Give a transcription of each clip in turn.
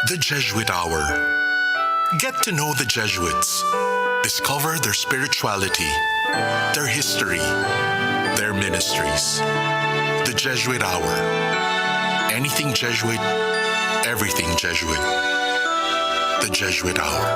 The Jesuit Hour. Get to know the Jesuits. Discover their spirituality, their history, their ministries. The Jesuit Hour. Anything Jesuit, everything Jesuit. The Jesuit Hour.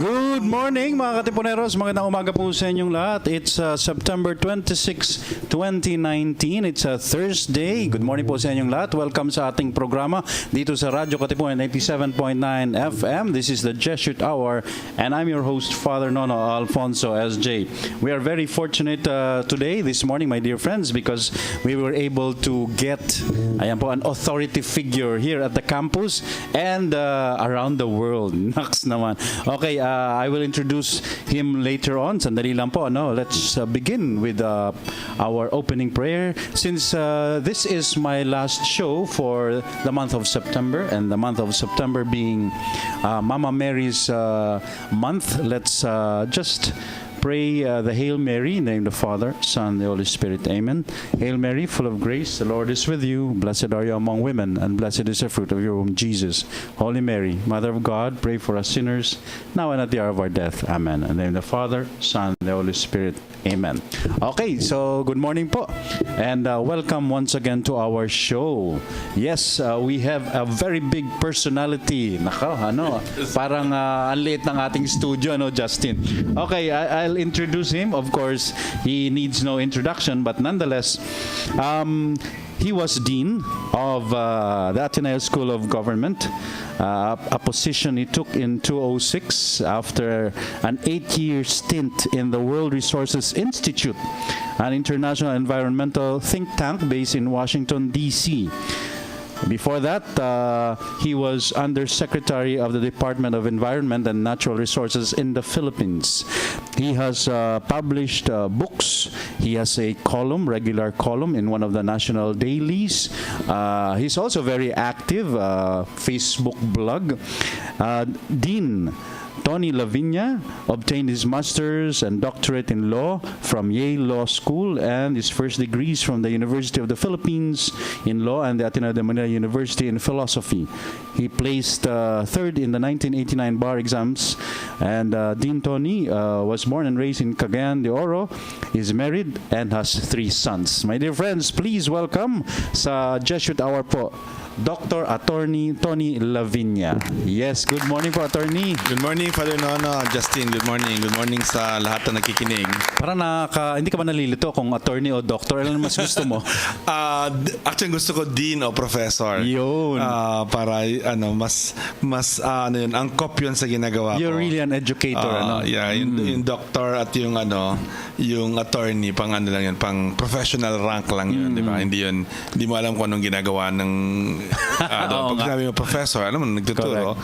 Good morning mga katipuneros, magandang umaga po sa inyong lahat. It's September 26, 2019. It's a Thursday. Good morning po sa inyong lahat. Welcome sa ating programa dito sa Radyo Katipunan 87.9 FM. This is the Jesuit Hour and I'm your host, Father Nono Alfonso, SJ. We are very fortunate today, this morning, my dear friends, because we were able to get an authority figure here at the campus and around the world. Naks naman. Okay, I will introduce him later on. Sandali lang po, no? Let's begin with our opening prayer. Since this is my last show for the month of September, and the month of September being Mama Mary's month, let's just pray the Hail Mary in the name of the Father, Son, and the Holy Spirit. Amen. Hail Mary, full of grace, the Lord is with you. Blessed are you among women, and blessed is the fruit of your womb, Jesus. Holy Mary, Mother of God, pray for us sinners, now and at the hour of our death. Amen. In the name of the Father, Son, and the Holy Spirit. Amen. Okay, so good morning po. And welcome once again to our show. Yes, we have a very big personality. Nako, parang ang liit ng ating studio, Justin? Okay, I'll introduce him. Of course, he needs no introduction, but nonetheless, he was dean of the Ateneo School of Government, a position he took in 2006 after an 8-year stint in the World Resources Institute, an international environmental think tank based in Washington, D.C. Before that, he was Undersecretary of the Department of Environment and Natural Resources in the Philippines. He has published books. He has a regular column in one of the national dailies. He's also very active, Facebook blog. Dean Tony Viña obtained his master's and doctorate in law from Yale Law School and his first degrees from the University of the Philippines in law and the Ateneo de Manila University in philosophy. He placed third in the 1989 bar exams, and Dean Tony was born and raised in Cagayan de Oro, is married, and has 3 sons. My dear friends, please welcome sa Jesuit Hour po, Dr. Attorney Tony Viña. Yes, good morning po, Attorney. Good morning, Father Nono. Justin, good morning. Good morning sa lahat na nakikinig. Para hindi ka ba nalilito kung attorney o doctor? Ano mas gusto mo? Actually, gusto ko dean o professor. Yun. Para mas angkop yun sa ginagawa ko. You're really an educator, Yeah, yung doctor at yung attorney, pang lang yun, pang professional rank lang yun, di ba? Hindi mo alam kung anong ginagawa ng pag sabi mo professor, alam mo, nagtuturo.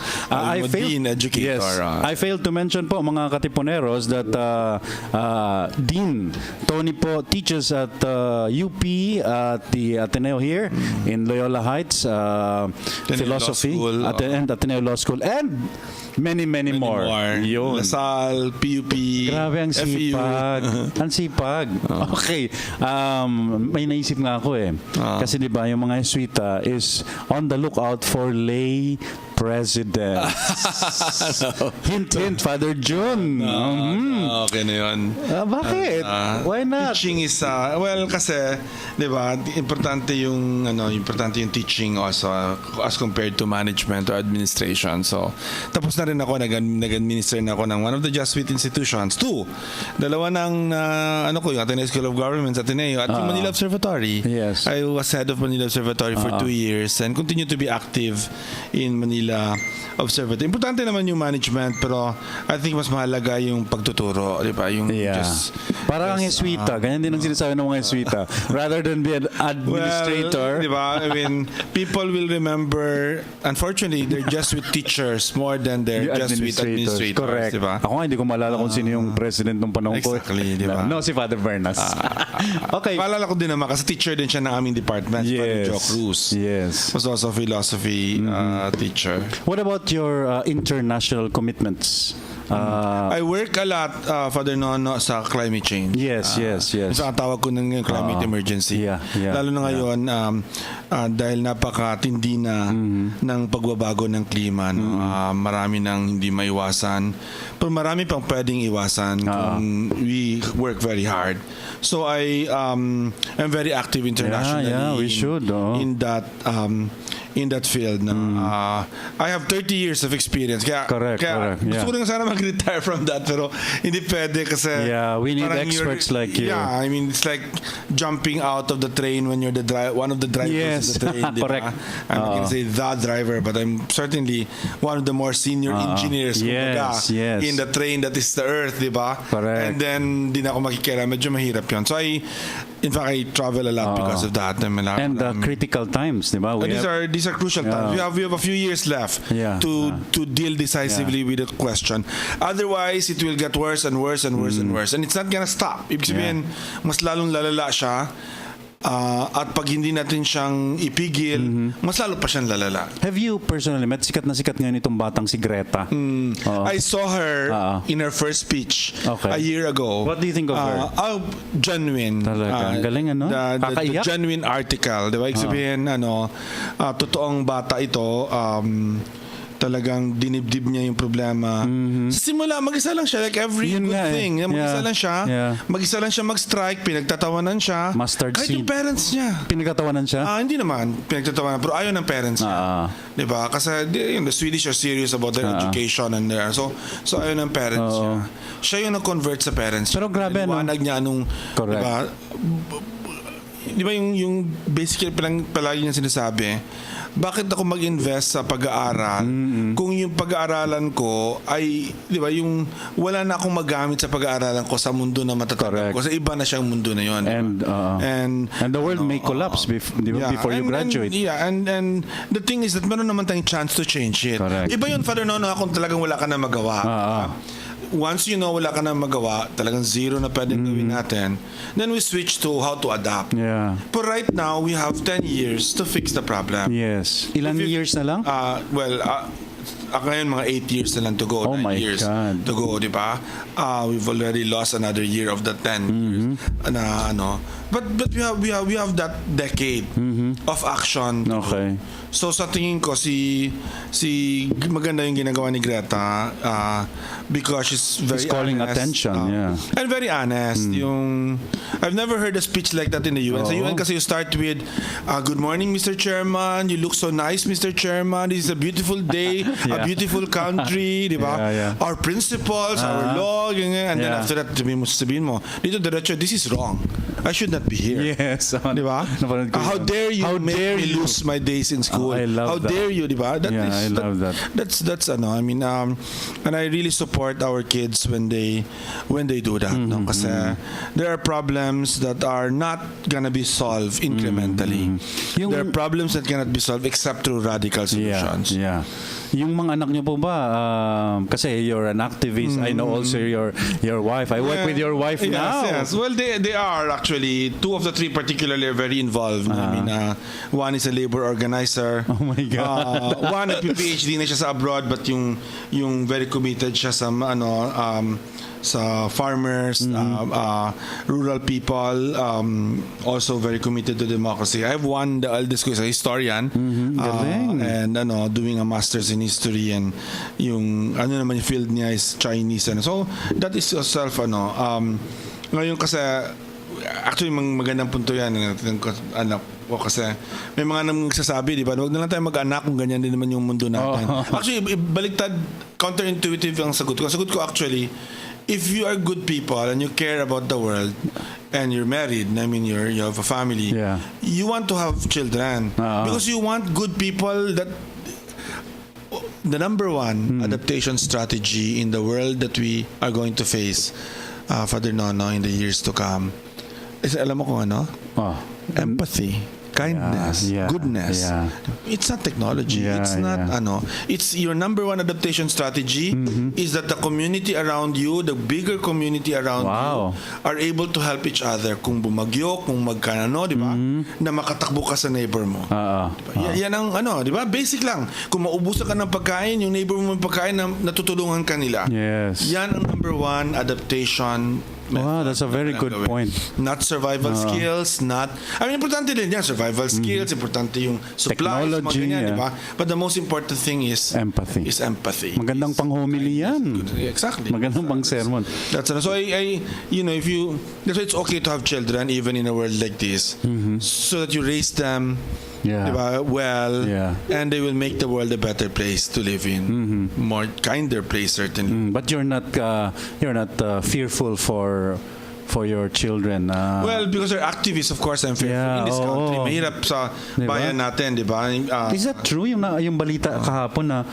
Dean, educator. Yes. I failed to mention po, mga katipuneros, that Dean Tony po teaches at UP at the Ateneo here in Loyola Heights, philosophy, and Ateneo Law School, and many more. Yun. Lasal, PUP, grabe ang FEU. sipag. Ang sipag. Okay. May naisip nga ako kasi di ba yung mga Jesuita is on the lookout for lay president. Hint, Father June. Okay na yun. Bakit? Why not? Teaching is, kasi, di ba, importante yung teaching also as compared to management or administration. So, tapos na rin ako, nag-administer na ako ng one of the Jesuit institutions. 2. Dalawa ng, yung Ateneo School of Government, Ateneo, at yung Manila Observatory. Yes. I was head of Manila Observatory for 2 years and continue to be active in Manila Observatory. Importante naman yung management, pero I think mas mahalaga yung pagtuturo, di ba? Parang ang Jesuita, ganyan din ang sinasabi ng mga Jesuita. Rather than be an administrator. Well, di ba? I mean, people will remember, unfortunately, they're Jesuit teachers more than their Jesuit administrators. Correct. Di ba? Ako nga, hindi ko maalala kung sino yung president ng panahon ko. Exactly, di ba? No, si Father Bernas. Okay. Maalala ko din naman, kasi teacher din siya ng aming department. Yes. Father Joe Cruz. Yes. Was also a philosophy teacher. What about your international commitments? I work a lot, Father Nono, sa climate change. Yes. Sa tawag ko ng climate emergency. Yeah. Lalo na ngayon, dahil napakatindi na ng pagbabago ng klima. No? Marami nang hindi maiwasan. Pero marami pang pwedeng iwasan kung we work very hard. So I'm very active internationally. We should. In that field. No? I have 30 years of experience. Correct. Gusto ko rin sana mag-retire from that, pero hindi pwede kasi we need experts like you. Yeah, I mean, it's like jumping out of the train when you're one of the drivers of the train. Correct. I'm not going to say the driver, but I'm certainly one of the more senior engineers in the train that is the earth, di ba? Correct. And then, di na ako makikira. Medyo mahirap yun. So, in fact, I travel a lot because of that. And critical times, di ba? These are crucial times. We have a few years left to deal decisively with the question. Otherwise, it will get worse and worse and worse and worse. And it's not gonna stop. Ibig sabihin, mas lalong lalala siya. At pag hindi natin siyang ipigil, mas lalo pa siyang lalala. Have you personally met sikat na sikat ngayon itong batang si Greta? I saw her in her first speech a year ago. What do you think of her? Genuine. Talaga. Galing, ano? The genuine article. Diba? Ibig sabihin, totoong bata ito, talagang dinibdib niya yung problema. Sa simula, mag-isa lang siya. Like every good thing. Mag-isa lang siya. Mag-isa lang siya mag-strike. Pinagtatawanan siya. Mustard kahit seed. yung parents niya. Pinagtatawanan siya? Hindi naman. Pinagtatawanan. Pero ayaw ng parents niya. Diba? Kasi the Swedish are serious about their education and their... So ayaw ng parents niya. Siya yung nag-convert sa parents niya. Pero grabe, Liwanag niya nung... Correct. Diba yung basically palagi niya sinasabi, bakit ako mag-invest sa pag-aaral kung yung pag-aaralan ko ay, di ba, yung wala na akong magamit sa pag-aaralan ko sa mundo na matatanggap ko. Kasi iba na siyang mundo na yun. And the world may collapse before you graduate. And the thing is that meron naman tayong chance to change it. Correct. Iba yun, Father Nono, kung talagang wala ka na magawa. Once wala ka na magawa, talagang zero na pwedeng gawin natin, then we switch to how to adapt. But right now, we have 10 years to fix the problem. Yes. Ilan years na lang? Ngayon, mga 8 years na lang to go. 9 years God. to go, di ba? We've already lost another year of the 10 years. But we have that decade of action. Okay. So sa tingin ko si maganda yung ginagawa ni Greta because she's very calling honest, attention, and very honest. Yung I've never heard a speech like that in the UN. Sa UN kasi you start with good morning, Mr. Chairman. You look so nice, Mr. Chairman. This is a beautiful day, a beautiful country, di ba? Our principles, our law, and then after that sabihin mo, dito diretso, this is wrong. I should not be here. Yes. Di ba? How dare you make me lose my days in school? I love How dare you, di ba? I love that. That's I mean, and I really support our kids when they do that. No? Kasi there are problems that are not gonna be solved incrementally. There are problems that cannot be solved except through radical solutions. Yung mga anak niyo po ba, kasi you're an activist, I know also your wife. I work with your wife now. Yes. Well, they are actually, 2 of the 3 particularly are very involved. I mean, one is a labor organizer. Oh my God. One PhD na siya sa abroad, but yung very committed siya sa sa farmers, rural people, also very committed to democracy. I have one, the eldest ko is a historian, and doing a master's in history, and yung naman yung field niya is Chinese, and so that is yourself ngayon kasi actually magandang punto yan anak ko, kasi may mga nagsasabi, di ba, wag na lang tayo mag-anak kung ganyan din naman yung mundo natin. Actually, baliktad, counterintuitive ang sagot ko. Ang sagot ko actually, if you are good people and you care about the world and you're married, I mean you have a family, you want to have children because you want good people. That the number one adaptation strategy in the world that we are going to face, Father Nono, in the years to come, is, alam mo kung ano? Empathy. kindness, Yeah, goodness. yeah. It's not technology. Yeah, It's not it's your number one adaptation strategy is that the community around you, the bigger community around Wow. you are able to help each other. Kung bumagyo, kung magkanano, di ba? Na makatakbo ka sa neighbor mo. Yan ang di ba? Basic lang. Kung maubusan ka ng pagkain, yung neighbor mo yung pagkain na natutulungan ka nila. Yes. Yan ang number one adaptation. Wow, that's a very good point. Not survival skills, importante din yan, survival skills, importante yung supplies, mga Technology, ganyan, yeah. di ba? But the most important thing is Empathy. Magandang pang-homily yan. Exactly. Magandang pang-sermon. That's so I if you that's why it's okay to have children even in a world like this, so that you raise them Yeah. diba, well, Yeah. and they will make the world a better place to live in, more kinder place certainly. But you're not fearful for your children. Well, because they're activists, of course, I'm fearful Yeah, in this country. oo. Mahirap sa Diba? bayan natin, di ba? Is that true? Yung balita kahapon na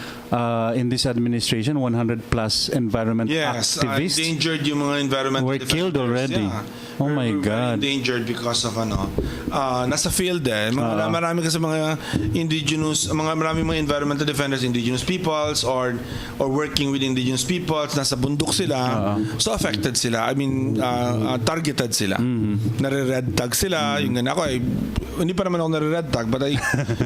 in this administration, 100 plus environment Yes, activists endangered yung mga environmental were killed defenders. already. Yeah. Oh my We're God. very endangered because of nasa field marami kasi mga indigenous, maraming mga environmental defenders, indigenous peoples or working with indigenous peoples, nasa bundok sila, so affected sila. I mean, targeted sila. Nare-red tag sila. Yung ganun ako, hindi pa naman ako nare-red tag, but I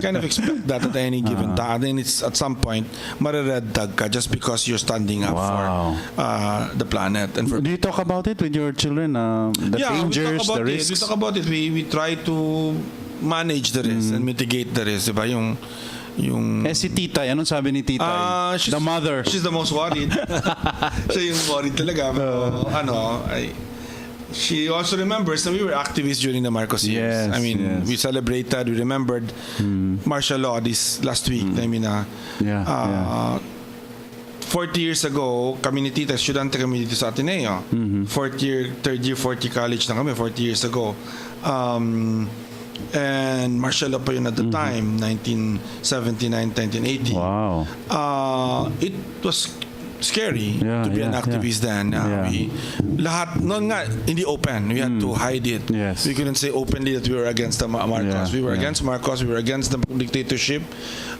kind of expect that at any given time. And it's at some point, mare-red tag ka just because you're standing up for the planet. And for Do you talk about it with your children? The dangers, the risks? We talk about it. We try to manage the risk and mitigate the risk. Diba? Yung si Titay, anong sabi ni Titay? The mother. She's the most worried. Siya yung worried talaga. She also remembers that we were activists during the Marcos years. Yes, I mean, yes. we celebrated, we remembered martial law this last week. I mean, 40 years ago, kami ni Tita, estudyante kami dito sa Ateneo. Third year, 40 college na kami, 40 years ago. And martial law pa yun at the time, 1979, 1980. Wow. It was scary to be an activist then. Lahat, noon nga, hindi open. We had to hide it. Yes. We couldn't say openly that we were against Marcos. Yeah, We were against Marcos. We were against the dictatorship.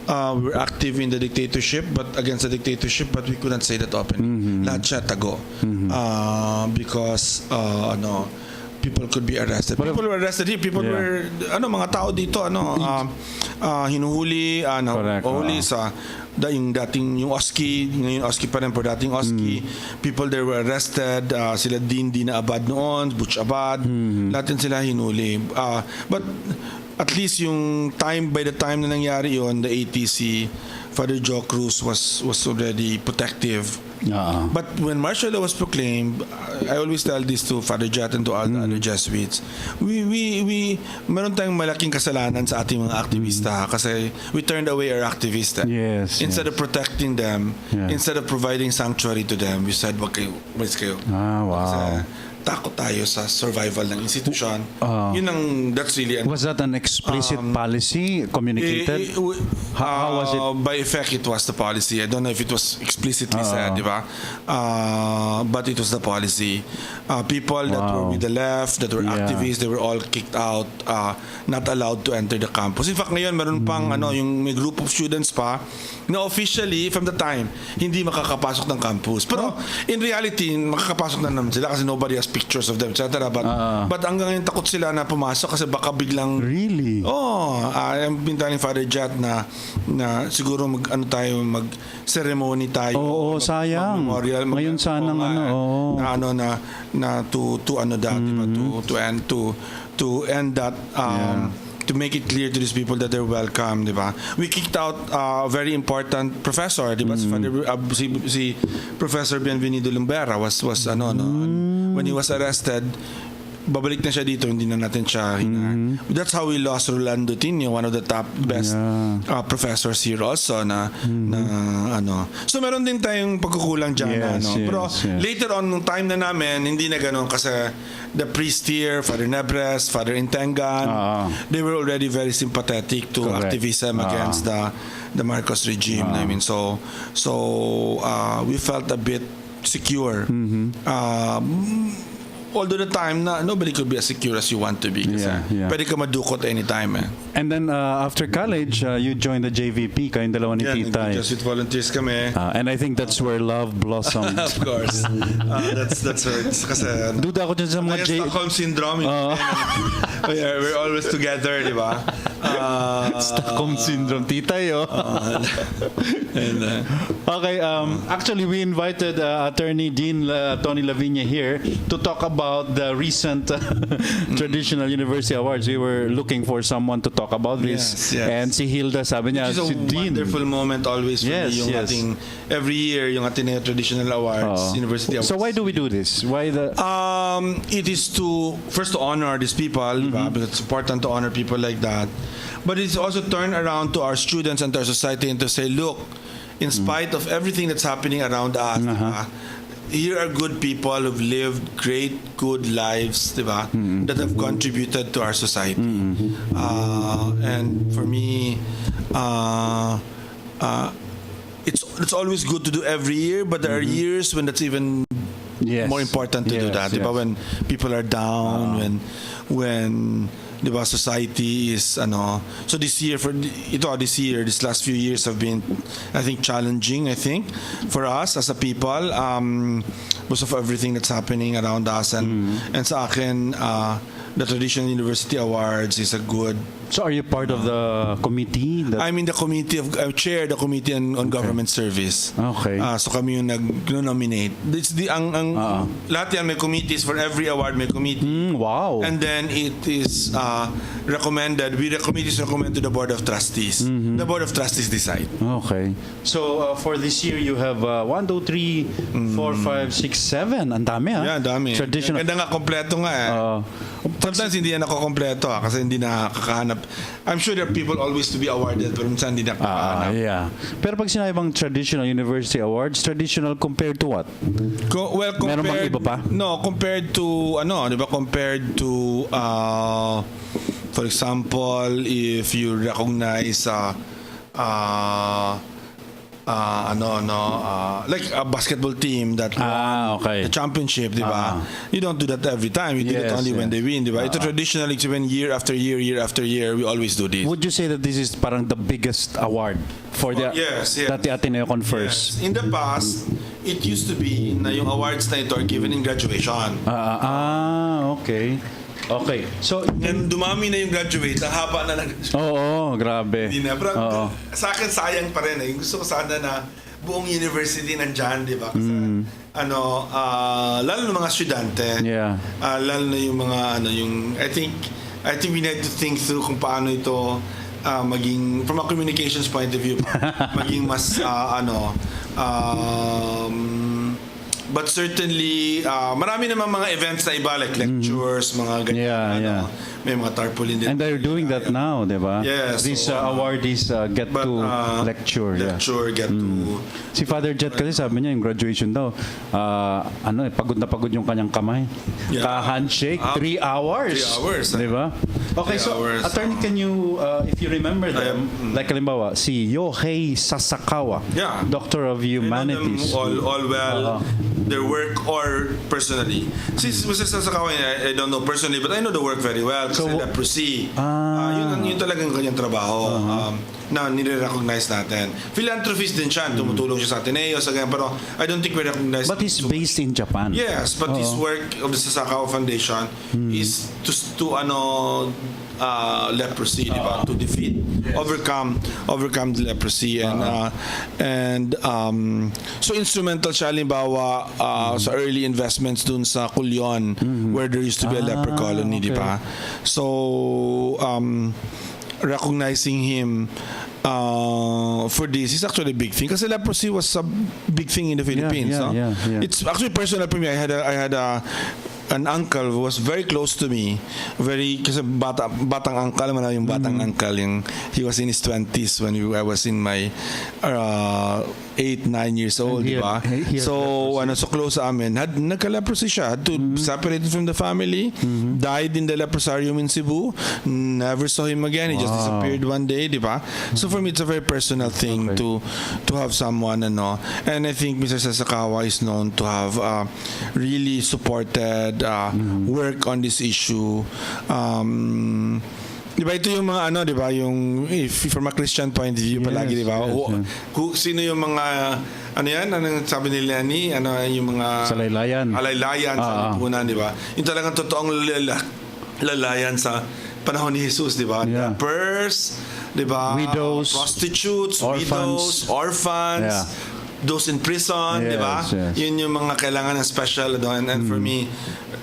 We were active in the dictatorship, but against the dictatorship, but we couldn't say that openly. Lahat siya tago. Because, people could be arrested. People were arrested here. People were, mga tao dito, hinuhuli, huli sa yung OSCE, ngayon OSCE pa rin, pero dating OSCE, people there were arrested, sila Dindi na Abad noon, Butch Abad, lahat din sila hinuli. But at least yung by the time na nangyari yon, the ATC, Father Joe Cruz was already protective. But when martial law was proclaimed, I always tell this to Father Jet and to all the other Jesuits, we meron tayong malaking kasalanan sa ating mga aktivista kasi we turned away our activists. Yes. Instead of protecting them, instead of providing sanctuary to them, we said, wag kayo, umalis kayo. Wow. Kasi takot tayo sa survival ng institusyon. That's really... Was that an explicit policy communicated? How was it? By effect, it was the policy. I don't know if it was explicitly said, di ba? But it was the policy. People that were with the left, that were activists, they were all kicked out, not allowed to enter the campus. In fact, ngayon, meron pang yung may group of students pa na officially, from the time, hindi makakapasok ng campus. Pero in reality, makakapasok na naman sila kasi nobody has pictures of them, etc. But hanggang ngayon takot sila na pumasok kasi baka biglang... Really? I'm been telling Father Jat na siguro mag-ceremony tayo. Oo, sayang. Memorial. Ngayon sanang to end that to make it clear to these people that they're welcome, di ba? We kicked out a very important professor, di ba? Si Professor Bienvenido Lumbera was when he was arrested, babalik na siya dito, hindi na natin siya That's how we lost Rolando Tino, one of the top best professors here also So meron din tayong pagkukulang dyan. Pero later on, nung time na namin, hindi na ganun kasi the priest here, Father Nebres, Father Intengan, they were already very sympathetic to activism against the Marcos regime. I mean, so we felt a bit secure. although the time na nobody could be as secure as you want to be. Kasi pwede ka madukot anytime. And then after college, you joined the JVP, kayong dalawa ni Tita. Jesuit volunteers kami. And I think that's where love blossomed. Of course. That's where it's kasi duda ako dyan sa mga Stockholm syndrome. We're always together, di ba? Stockholm syndrome, Tita yo. Okay, actually we invited Attorney Dean Tony Viña here to talk about the recent Traditional University Awards. We were looking for someone to talk about this. Yes. And si Hilda sabi niya, Which is si a Dean. wonderful moment always for me, yung ating, every year, yung Ateneo Traditional Awards, University Awards. So why do we do this? Why the... It is to, first to honor these people, because it's important to honor people like that. But it's also turn around to our students and to our society and to say, look, in spite of everything that's happening around us, here are good people who've lived great, good lives, that have contributed to our society. And for me, it's always good to do every year, but there are years when that's even more important to do that. When people are down, when society is so this year this last few years have been, I think, challenging, I think, for us as a people, because of everything that's happening around us, and sa akin, the Traditional University Awards is a good. So are you part of the committee? I'm in the committee I chair the committee on government service. Okay. So kami yung nag-nominate. It's lahat yan may committees for every award, may committee. Wow. And then it is recommended. The committee is recommended to the Board of Trustees. The Board of Trustees decide. Okay. So for this year you have 1, 2, 3, 4, 5, 6, 7. Ang dami Yeah, dami. Traditional. Ganda nga, kompleto nga eh. Sometimes hindi yan ako kompleto kasi hindi nakakahanap. I'm sure there are people always to be awarded pero minsan hindi nakakahanap. Pero pag sinabi bang Traditional University Awards, traditional compared to what? Meron bang iba pa? No, compared to compared to for example, if you recognize like a basketball team that won the championship, di ba? You don't do that every time. You do it only when they win, di ba? Ito traditionally, when year after year after year, we always do this. Would you say that this is parang the biggest award for that the Ateneo confers? Yes. In the past, it used to be na yung awards na ito are given in graduation. Okay. Okay. So, and dumami na yung graduate, ang haba na lang. Oo, grabe. Hindi na. Pero sa akin, sayang pa rin. Gusto ko sana na buong university nandyan, di ba? Kasi, lalo na mga estudyante. Lalo na yung mga, I think we need to think through kung paano ito maging, from a communications point of view, maging mas, but certainly, marami naman mga events na iba, like lectures, mga ganyan. May mga tarpaulin din. And they're doing that now, di ba? Yes. These awardees get to lecture. Get to... Si Father Jet kasi sabi niya, yung graduation daw, pagod na pagod yung kanyang kamay. Ka-handshake, 3 hours. 3 hours. Di ba? Okay, so, Attorney, can you, if you remember them, like halimbawa, si Yohei Sasakawa, Doctor of Humanities. I know them all well. Their work or personally. Since Mr. Sasakawa, I don't know personally, but I know the work very well. Kasi leprosy. Yun talagang kanyang trabaho. Na nire-recognize natin. Philanthropist din siya. Tumutulong siya sa Ateneo, sa ganyan. Pero I don't think we recognize. But he's based in Japan. Yes, but his work of the Sasakawa Foundation is to leprosy, di ba? To defeat, overcome the leprosy, and so instrumental siya halimbawa sa early investments dun sa Kulyon, where there used to be a leper colony, di ba? So recognizing him for this is actually a big thing kasi leprosy was a big thing in the Philippines. It's actually personal for me. I had an uncle who was very close to me, kasi batang uncle, alam mo na yung batang uncle, he was in his 20s when I was in my 8-9 years old, di ba? So close sa amin, nagka-leprosy siya, had to separate from the family, died in the leprosarium in Cebu, never saw him again, he just disappeared one day, di ba? So for me, it's a very personal thing to have someone, and I think Mr. Sasakawa is known to have really supported work on this issue. Di ba ito yung mga ano, di ba, yung if from a Christian point of view palagi, di ba? Sino yung mga ano yan? Anong sabi nila ni ano yung mga Salaylayan. Alaylayan sa lipunan, di ba? Yung talagang totoong lalayan sa panahon ni Jesus, di ba? Yeah. Lepers, di ba? Widows, prostitutes, orphans, those in prison, di ba? Yes. Yun yung mga kailangan ng special doon. And for me,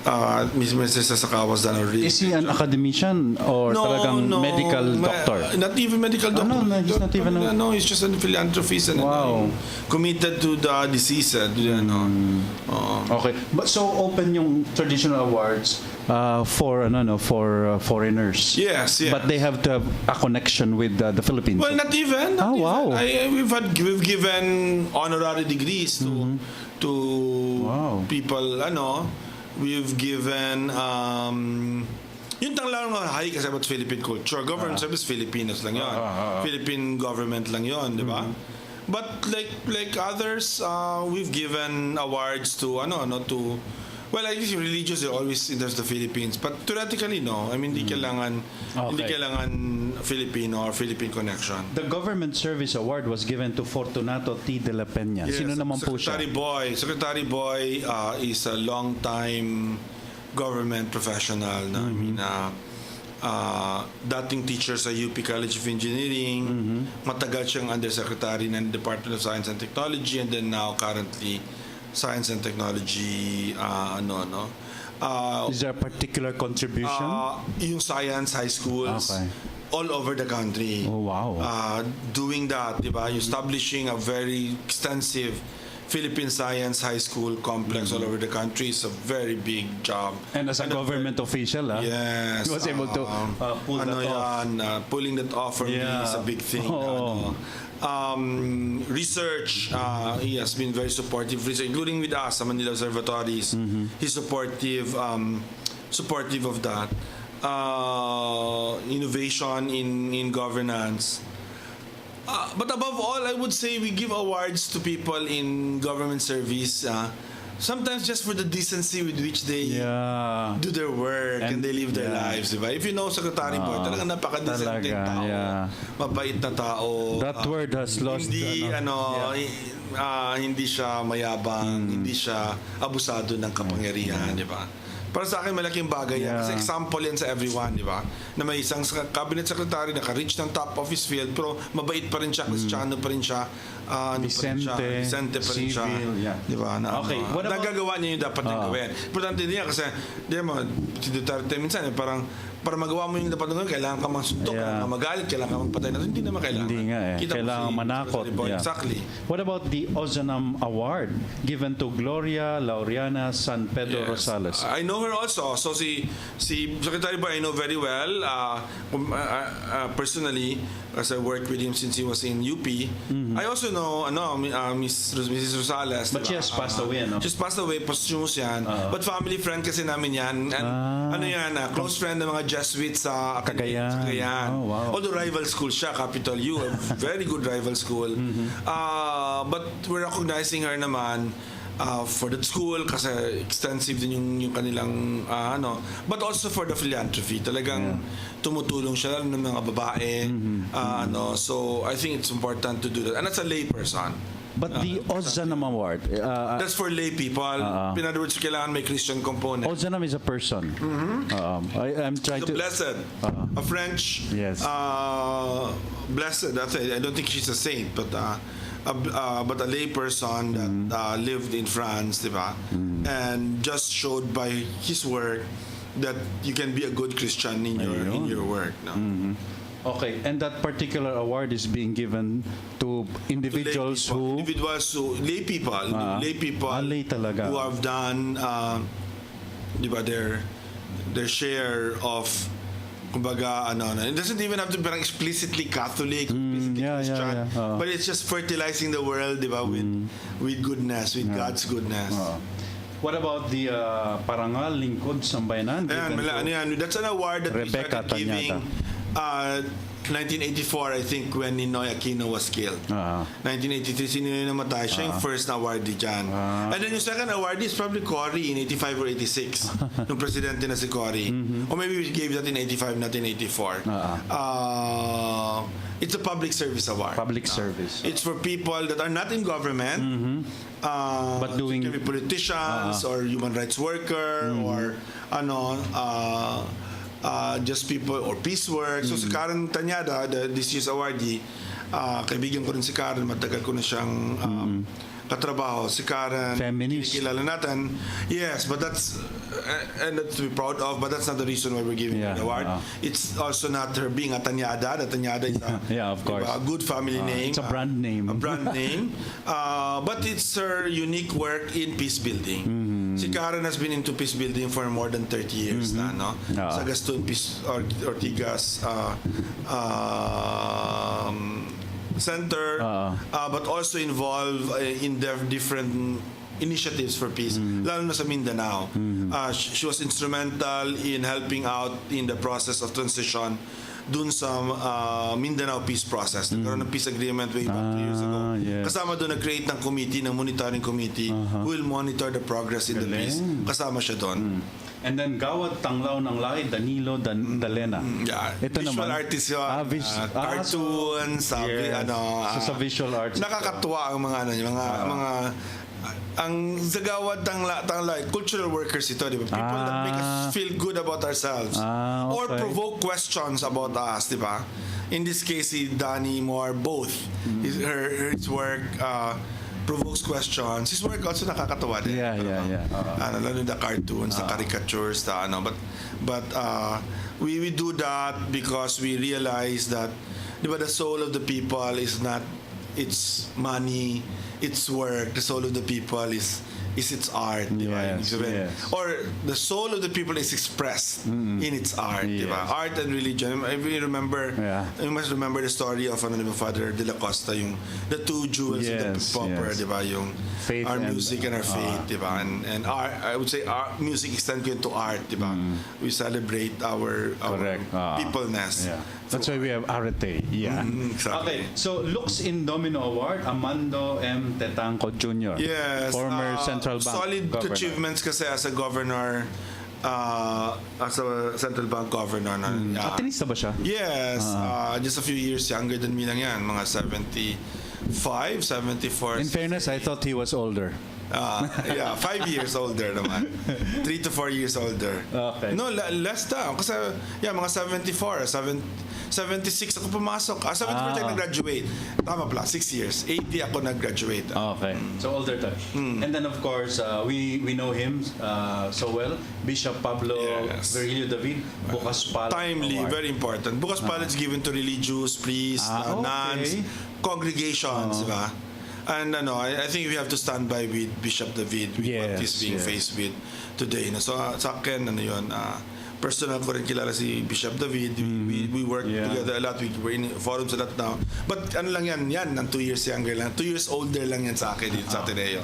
Mr. Sasaka was done already. Is he an academician or talagang medical doctor? Not even medical doctor. No, he's not even No, he's just a philanthropist and committed to the disease. Okay. But so open yung traditional awards for foreigners. Yes. But they have to have a connection with the Philippines. Well, not even. Wow. We've given honorary degrees to people. We've given yun lang high kasi about Philippine culture. Government service Filipinos lang yun. Philippine government lang yun, di ba? But like others, we've given awards to well, I guess religious are always in the Philippines, but theoretically no. I mean, hindi kailangan Filipino or Philippine connection. The Government Service Award was given to Fortunato T. de la Peña. Yes, Sino naman po siya? Secretary Boy is a long-time government professional. I mean, dating teacher sa UP College of Engineering. Matagal siyang undersecretary ng Department of Science and Technology, and then now currently Science and Technology, Is there a particular contribution? yung science high schools all over the country. Oh, wow. Doing that, diba? Establishing a very extensive Philippine Science High School complex all over the country is a very big job. And as a government official, yes, he was able to pull that off. Pulling that off for me is a big thing. Research, he has been very supportive, including with us, sa Manila Observatories. He's supportive of that. Innovation in governance. But above all, I would say we give awards to people in government service. Sometimes just for the decency with which they do their work and they live their lives, diba? If you know Secretary Boy, talagang napaka-decent tao, mabait na tao. That word has lost. Hindi siya mayabang, hindi siya abusado ng kapangyarihan, diba? Para sa akin, malaking bagay yan. Kasi example yan sa everyone, di ba? Na may isang cabinet secretary naka-reach ng top of his field, pero mabait pa rin siya, Cristiano pa rin siya, Vicente pa rin siya. Di ba? Nagagawa niya yung dapat niyang gawin. Importante niya kasi, di mo, si Duterte minsan, parang para magawa mo yung dapat nung kailangan ka magsuntok, kailangan ka magalit, kailangan ka magpatay. Hindi naman kailangan. Hindi nga eh. Kailangan manakot. Exactly. What about the Ozanam Award given to Gloria Laureana San Pedro Rosales? I know her also. So si Secretary Boy I know very well. Personally, as I worked with him since he was in UP. I also know Mrs. Rosales. But she has passed away, no? She's passed away, posthumous yan. But family friend kasi namin yan. And close friend ng mga Jesuit sa Cagayan. Oh, wow. Although rival school siya, Capital U, a very good rival school. But we're recognizing her naman for the school kasi extensive din yung kanilang but also for the philanthropy. Talagang tumutulong siya lalo ng mga babae. So I think it's important to do that. And as a lay person. But the Ozanam Award, that's for lay people. In other words, kailangan may Christian component. Ozanam is a person. I'm trying to. Blessed, a French. Yes. Blessed. That's it. I don't think she's a saint, but a lay person that lived in France, diba? And just showed by his work that you can be a good Christian in your work. No? Okay, and that particular award is being given to individuals who lay people talaga. who have done diba, their share of kumbaga it doesn't even have to be explicitly Catholic, explicitly Christian, but it's just fertilizing the world, diba, with goodness, with God's goodness. What about the Parangal Lingkod Sambayanan? That's an award that Rebecca we started giving 1984, I think, when Ninoy Aquino was killed. 1983, si Ninoy namatay. Siya yung first na awardee dyan. And then yung second awardee is probably Cory in 85 or 86. Nung presidente na si Cory. Or maybe we gave that in 85, not in 84. It's a public service award. Public service. It's for people that are not in government, But doing... it can be politicians or human rights worker or just people or peace work. So si Karen Tanyada, this year's awardee, kaibigan ko rin si Karen, matagal ko na siyang katrabaho. Si Karen, feminist. kilala natin. Yes, but that's and that's to be proud of, but that's not the reason why we're giving her the award. It's also not her being a Tanyada. The Tanyada is of course. A good family name. It's a brand name. A brand name. But it's her unique work in peace building. Si Karen has been into peace building for more than 30 years na, no? Sa Gaston Peace Ortigas Center, but also involved in their different initiatives for peace, lalo na sa Mindanao. She was instrumental in helping out in the process of transition dun sa Mindanao peace process. Nagkaroon ng peace agreement way back 2 years ago. Kasama doon nag-create ng committee, ng monitoring committee who will monitor the progress in the peace. Kasama siya doon. And then Gawad Tanglaw ng Lahi, Danilo Dalena. Ito visual naman. artist yun. Cartoons, sa visual arts. Nakakatuwa ang mga mga ang Zagawad Tanglay, cultural workers ito, di ba? People that make us feel good about ourselves. Or provoke questions about us, di ba? In this case, si Danny Moore, both. His work provokes questions. His work also nakakatawa din. Lalo the cartoons, the caricatures, but we do that because we realize that, di ba, the soul of the people is not its money, its work. The soul of the people is its art, or the soul of the people is expressed in its art, art and religion. I really remember, you must remember the story of Father De La Costa, yung the two jewels of the popper, yung faith our music and our faith, and art, I would say our music extends into art, we celebrate our peopleness. That's why we have Arete. Exactly. Okay, so Lux in Domino Award, Amando M. Tetangco Jr. Yes. Former Central Bank solid governor. achievements kasi as a governor, as a central bank governor. Atenista ba siya? Yes. Just a few years younger than me lang yan. Mga 75, 74. In fairness, I thought he was older. 5 years older naman. 3 to 4 years older. Okay. No, less down. Kasi, mga 74, 76 ako pumasok. 74 tayo nag-graduate. Tama pala, 6 years. 80 ako nag-graduate. Okay. So older time. And then of course, we know him so well. Bishop Pablo Virgilio David, Bukas Palad Timely, Award. very important. Bukas Palad is given to religious, priests, nuns, congregations, diba? And I think we have to stand by with Bishop David with what he's being faced with today. So sa akin, personal ko rin kilala si Bishop David. We work together a lot. We're in forums a lot now. But lang yan, ng 2 years younger lang. 2 years older lang yan sa akin dito sa Ateneo.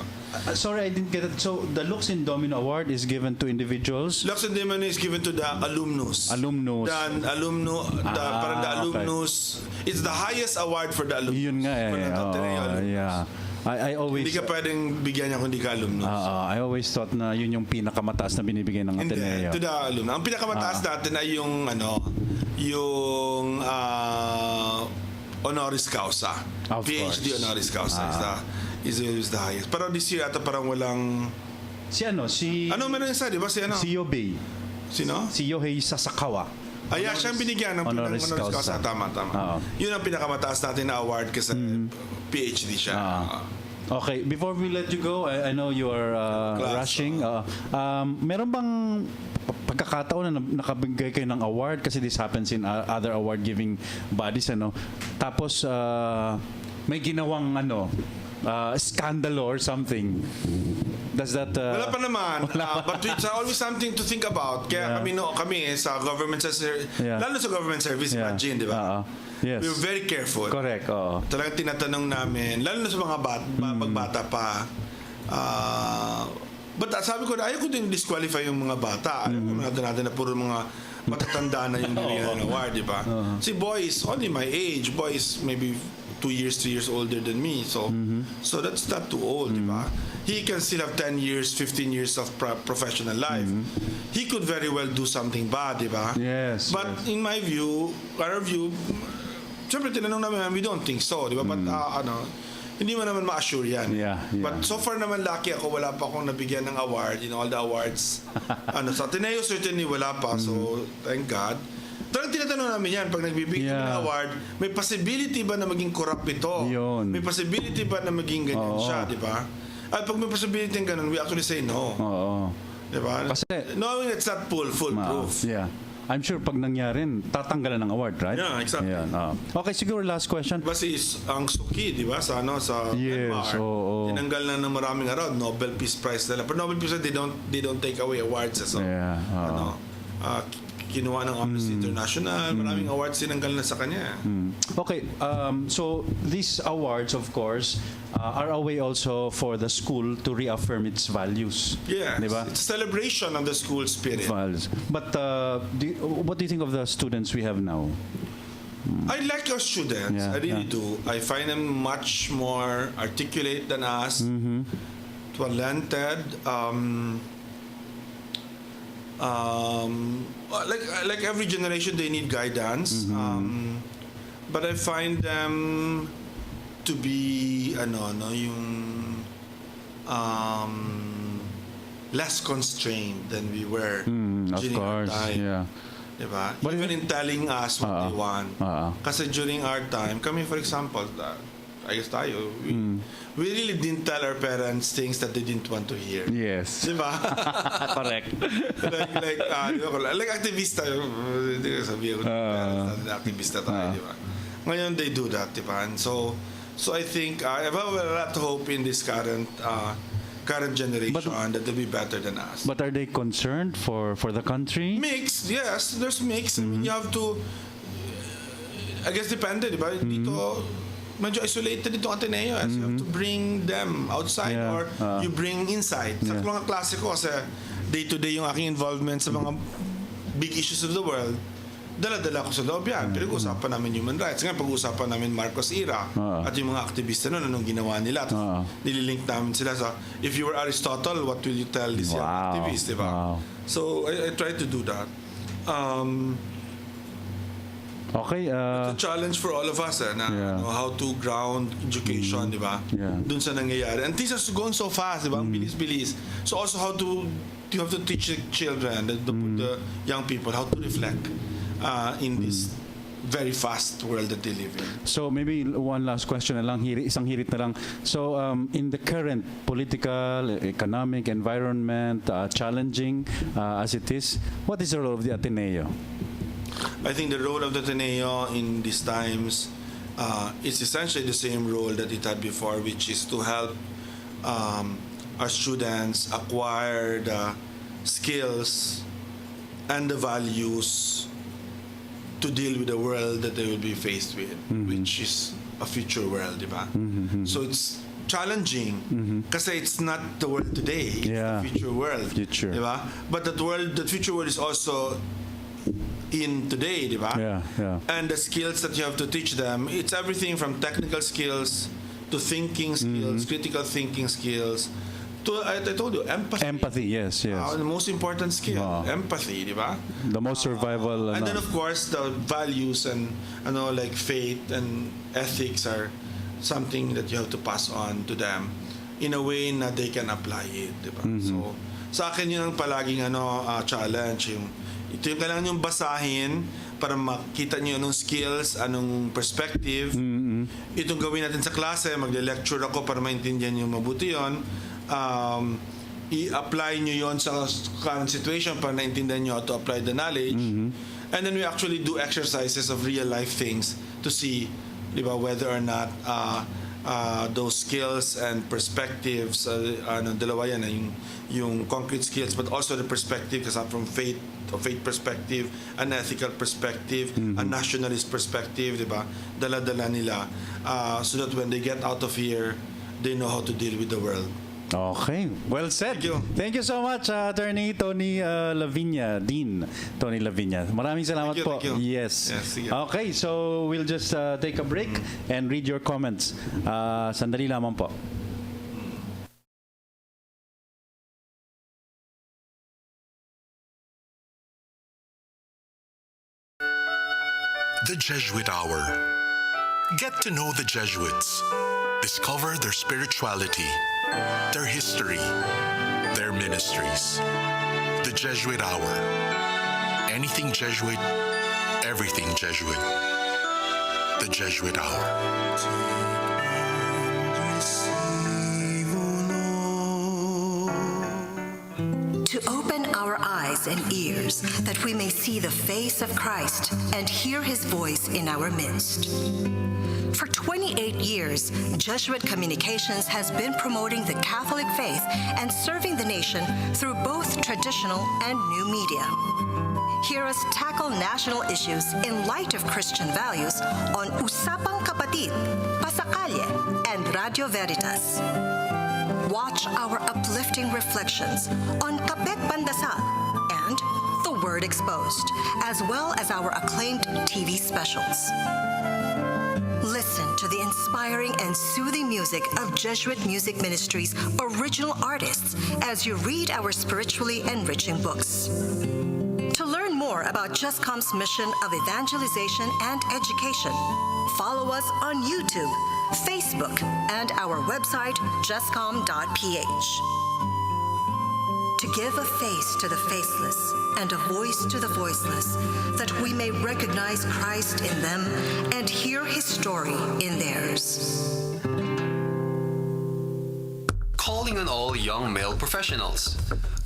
Sorry, I didn't get it. So the Lux in Domino Award is given to individuals? Lux in Domino is given to the alumnus. Parang the alumnus. It's the highest award for the alumnus. Yun nga I always... Hindi ka pwedeng bigyan niya kung hindi ka alumnus. I always thought na yun yung pinakamataas na binibigay ng Ateneo. Hindi, to the alumnus. Ang pinakamataas natin ay yung honoris causa. PhD honoris causa is the highest. Pero this year ata parang walang... Ano meron isa, di ba? Si Yobei. Sino? Si Yohei Sasakawa. Siyang binigyan ng honoris causa. Tama. Yun ang pinakamataas natin na award kasi PhD siya. Okay, before we let you go, I know you are rushing. Meron bang pagkakataon na nakabigay kayo ng award? Kasi this happens in other award-giving bodies. Tapos, may ginawang scandal or something. Does that... Wala pa naman. But it's always something to think about. Kaya kami sa government service, lalo sa government service, imagine, di ba? Yes. We were very careful. Correct. Talagang tinatanong namin, lalo na sa mga pagbata pa. But sabi ko na, ayaw ko din disqualify yung mga bata. Ayaw ko natin na puro mga matatanda na yung bibigyan ng award, di ba? Si boy is only my age. Boy is maybe 3 years older than me. So so that's not too old, di ba? He can still have 10 years, 15 years of professional life. He could very well do something bad, di ba? Yes. But in my view, our view, siyempre tinanong namin, we don't think so, di ba? But hindi mo naman ma-assure yan. Yeah. But so far naman lucky ako, wala pa akong nabigyan ng award, all the awards. Sa Ateneo certainly wala pa, so thank God. Talagang tinatanong namin yan, pag nagbibigay kami ng award, may possibility ba na maging corrupt ito? Yun. May possibility ba na maging ganyan siya, di ba? At pag may possibility ng ganun, we actually say no. Di ba? Kasi, knowing it's not foolproof. Yeah. I'm sure pag nangyari, tatanggalan ng award, right? Yeah, exactly. Yan, okay, siguro last question. Kasi ang Suki, di ba, sa Yes, Myanmar, tinanggal na ng maraming Nobel Peace Prize nila. Pero Nobel Peace Prize, they don't take away awards. So, kinuha ng Amnesty International, maraming awards tinanggal na sa kanya. Okay, so these awards, of course, are a way also for the school to reaffirm its values. Yes, diba? it's a celebration of the school spirit. Values. But what do you think of the students we have now? I like our students. Yeah, I really do. I find them much more articulate than us, talented. Like every generation, they need guidance. But I find them to be less constrained than we were during our time. Yeah. Diba? But even in telling us what they want. Kasi during our time, kami for example, I guess tayo, we really didn't tell our parents things that they didn't want to hear. Yes. Diba? Correct. like activista, hindi ko sabihin ko activista tayo, diba? Ngayon they do that, diba? And so I think I have a lot of hope in this current generation that they'll be better than us. But are they concerned for the country? Mixed, yes. There's mixed. I mean, you have to, I guess depende, diba? Dito, medyo isolated itong Ateneo. You have to bring them outside or you bring inside. Sa mga klase ko, kasi day-to-day yung aking involvement sa mga big issues of the world, dala-dala ko sa loob yan. Pinag-uusapan namin human rights. Ngayon, pag-uusapan namin Marcos era at yung mga aktivista noon, anong ginawa nila. Nililink namin sila sa, if you were Aristotle, what will you tell these young activists, diba? So, I try to do that. Okay. It's a challenge for all of us how to ground education, di ba? Dun sa nangyayari. And things are going so fast, di ba? Bilis-bilis. So also you have to teach the children, the young people, how to reflect in this very fast world that they live in. So maybe one last question na lang, isang hirit na lang. So in the current political, economic environment, challenging as it is, what is the role of the Ateneo? I think the role of the Ateneo in these times is essentially the same role that it had before, which is to help our students acquire the skills and the values to deal with the world that they will be faced with, which is a future world, diba? So it's challenging kasi it's not the world today, it's the future world, diba? But that future world is also in today, di ba? And the skills that you have to teach them, it's everything from technical skills to thinking skills, critical thinking skills, to, I told you, empathy. Empathy, yes. The most important skill, empathy, di ba? The most survival. And then of course, the values and like faith and ethics are something that you have to pass on to them in a way na they can apply it, di ba? So, sa akin yun ang palaging challenge, ito yung kailangan nyo basahin para makita nyo anong skills, anong perspective. Itong gawin natin sa klase, magle-lecture ako para maintindihan nyo mabuti yun. I-apply nyo yon sa current situation para naintindihan nyo how to apply the knowledge. And then we actually do exercises of real life things to see, di ba, whether or not those skills and perspectives, dalawa yan, yung concrete skills, but also the perspective, kasi from faith perspective, an ethical perspective, a nationalist perspective, di ba? Dala-dala nila so that when they get out of here, they know how to deal with the world Okay, well said. Thank you. Thank you so much, Attorney Tony Laviña, Dean Tony Laviña. Maraming salamat Thank you, po. thank you. Yes. Yes, sige. Okay, so we'll just take a break and read your comments. Sandali lamang po. The Jesuit Hour. Get to know the Jesuits. Discover their spirituality, their history, their ministries. The Jesuit Hour. Anything Jesuit, everything Jesuit. The Jesuit Hour. To open our eyes and ears that we may see the face of Christ and hear his voice in our midst. For 28 years, Jesuit Communications has been promoting the Catholic faith and serving the nation through both traditional and new media. Hear us tackle national issues in light of Christian values on Usapang Kapatid, Pasakalye, and Radio Veritas. Watch our uplifting reflections on Kapet Pandasal and The Word Exposed, as well as our acclaimed TV specials. Listen to the inspiring and soothing music of Jesuit Music Ministry's original artists as you read our spiritually enriching books. To learn more about JustCom's mission of evangelization and education, follow us on YouTube, Facebook, and our website, justcom.ph. To give a face to the faceless and a voice to the voiceless, that we may recognize Christ in them and hear his story in theirs. Calling on all young male professionals.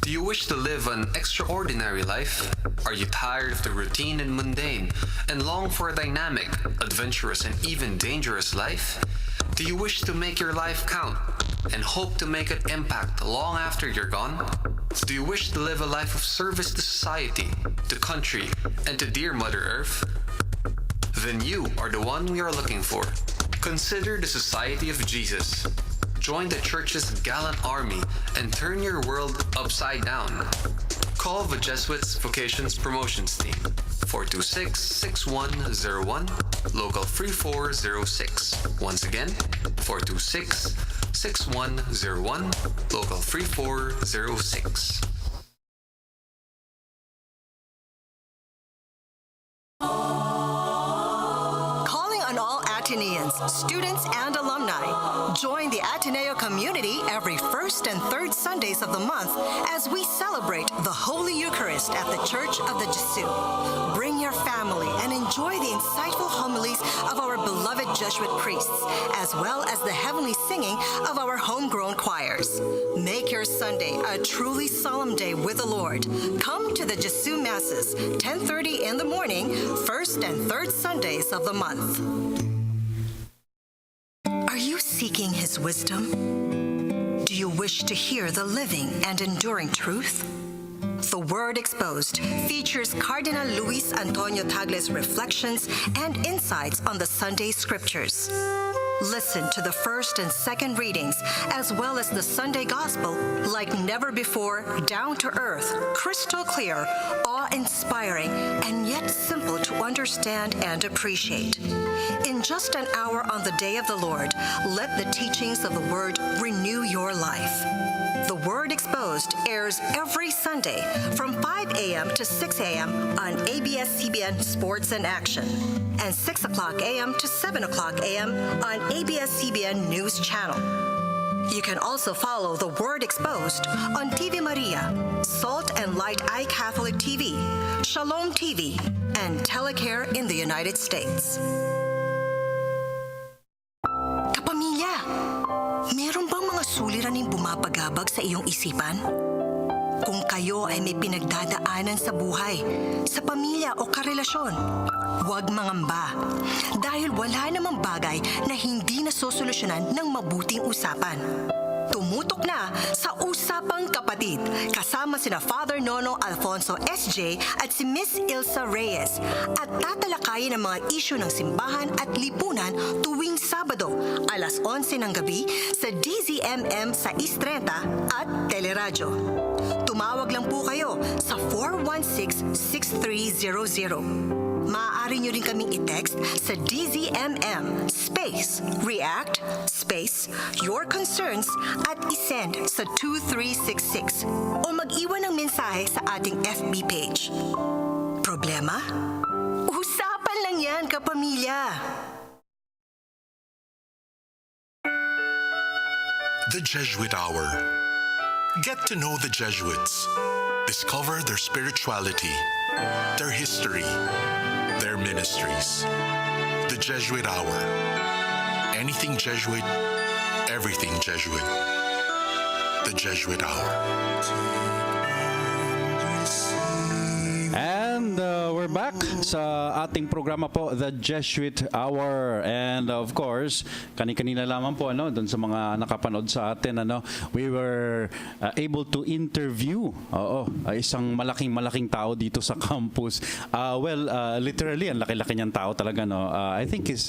Do you wish to live an extraordinary life? Are you tired of the routine and mundane and long for a dynamic, adventurous, and even dangerous life? Do you wish to make your life count and hope to make an impact long after you're gone? Do you wish to live a life of service to society, to country, and to dear Mother Earth? Then you are the one we are looking for. Consider the Society of Jesus. Join the Church's gallant army and turn your world upside down. Call the Jesuits Vocations Promotions Team 426-6101, local 3406. Once again, 426-6101, local 3406. Calling on all Ateneans, students, and alumni. Join the Ateneo community every first and third Sundays of the month as we celebrate the Holy Eucharist at the Church of the Jesuit. Bring your family and enjoy the insightful homilies of our beloved Jesuit priests, as well as the heavenly singing of our homegrown choirs. Make your Sunday a truly solemn day with the Lord. Come to the Jesuit Masses, 10:30 in the morning, first and third Sundays of the month. Are you seeking his wisdom? Do you wish to hear the living and enduring truth? The Word Exposed features Cardinal Luis Antonio Tagle's reflections and insights on the Sunday Scriptures. Listen to the first and second readings, as well as the Sunday Gospel, like never before, down to earth, crystal clear, awe-inspiring, and yet simple to understand and appreciate. In just an hour on the day of the Lord, let the teachings of the Word renew your life. The Word Exposed airs every Sunday from 5 a.m. to 6 a.m. on ABS-CBN Sports and Action, and 6 o'clock a.m. to 7 o'clock a.m. on ABS-CBN News Channel. You can also follow The Word Exposed on TV Maria, Salt and Light Eye Catholic TV, Shalom TV, and Telecare in the United States. Kapamilya, meron bang mga suliraning bumabagabag sa iyong isipan? Kung kayo ay may pinagdadaanan sa buhay, sa pamilya o karelasyon, huwag mangamba. Dahil wala namang bagay na hindi nasosolusyonan ng mabuting usapan. Tumutok na sa Usapang Kapatid kasama sina Father Nono Alfonso SJ at si Miss Ilsa Reyes at tatalakayin ang mga isyu ng simbahan at lipunan tuwing Sabado, alas 11 ng gabi sa DZMM sa 630 at Teleradyo. Tumawag lang po kayo sa 416-6300. Maaari nyo rin kaming i-text sa DZMM space react space your concerns at isend sa 2366 o mag-iwan ng mensahe sa ating FB page. Problema? Usapan lang yan, kapamilya! The Jesuit Hour. Get to know the Jesuits. Discover their spirituality, their history, their ministries. The Jesuit Hour. Anything Jesuit, everything Jesuit. The Jesuit Hour. And we're back sa ating programa po, The Jesuit Hour. And of course, kani-kanina lamang po doon sa mga nakapanood sa atin, we were able to interview isang malaking tao dito sa campus. Literally, ang laki-laki niyang tao talaga, I think he's